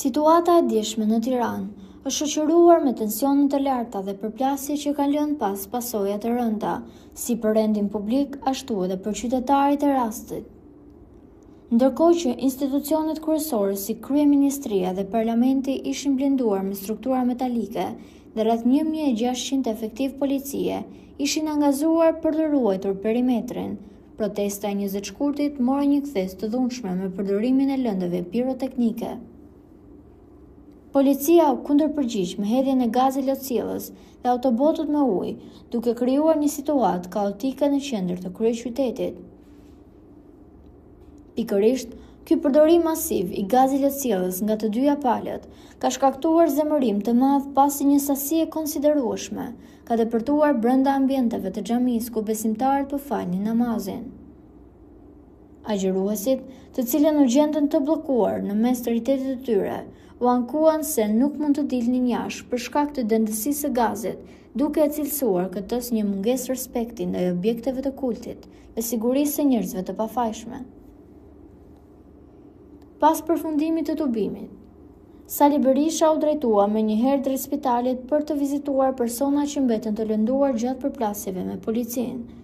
Situata e djeshme në Tiranë është shoqëruar me tensione të larta dhe përplasje që kanë lënë pas pasoja të rënda, si për rendin publik, ashtu edhe për qytetarit e rastit. Ndërkohë që institucionet kryesore si Kryeministria dhe Parlamenti ishin blenduar me struktura metalike dhe rreth 1600 efektiv policie ishin angazuar për të ruajtur perimetrin, protesta e 20 shkurtit mori një kthes të dhunshme me përdorimin e lëndëve piroteknike. Policia u kundërpërgjigj me hedhjen e gazit lotësielës dhe autobotët me ujë, duke krijuar një situatë kaotike në qendër të kryeqytetit. Pikërisht, ky përdorim masiv i gazit lotësielës nga të dyja palët ka shkaktuar zemërim të madh pasi një sasi e konsiderueshme ka depërtuar brenda ambienteve të xhamisë ku besimtarët po falnin namazin. Agjëruesit, të cilën u gjendën të bllokuar në mes të rritetit të tyre, u ankuan se nuk mund të dilnin jashtë për shkak të dëndësisë së gazit, duke e cilësuar këtës një mungesë respekti ndaj objekteve të kultit dhe sigurisë së njerëzve të pafajshme. Pas përfundimit të tubimit, Sali Berisha u drejtua menjëherë drejt spitalit për të vizituar persona që mbeten të lënduar gjatë përplasjeve me policinë.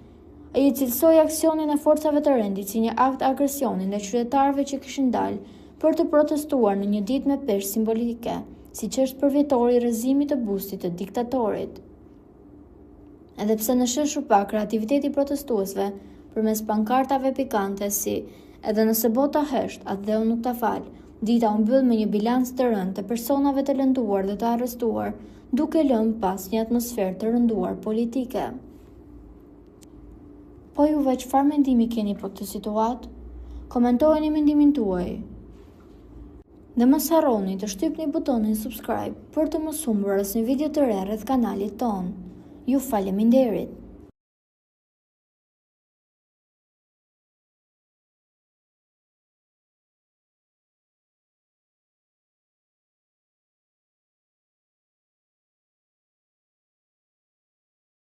Ai cilësoi aksionin e forcave të rendit si një akt agresioni ndaj qytetarëve që kishin dalë për të protestuar në një ditë me peshë simbolike, siç është përvjetori i rrëzimit të bustit të diktatorit. Edhe pse në shesh u pa kreativiteti i protestuesve përmes pankartave pikante si "Edhe nëse bota hesht, atë dheu nuk ta fal", dita u mbyll me një bilanc të rënd të personave të lënduar dhe të arrestuar, duke lënë pas një atmosferë të rënduar politike. Po juve çfarë mendimi keni për këtë situatë? Komentojeni mendimin tuaj. Dhe mos harroni të shtypni butonin subscribe për të mos humbur asnjë video të re rreth kanalit ton. Ju faleminderit.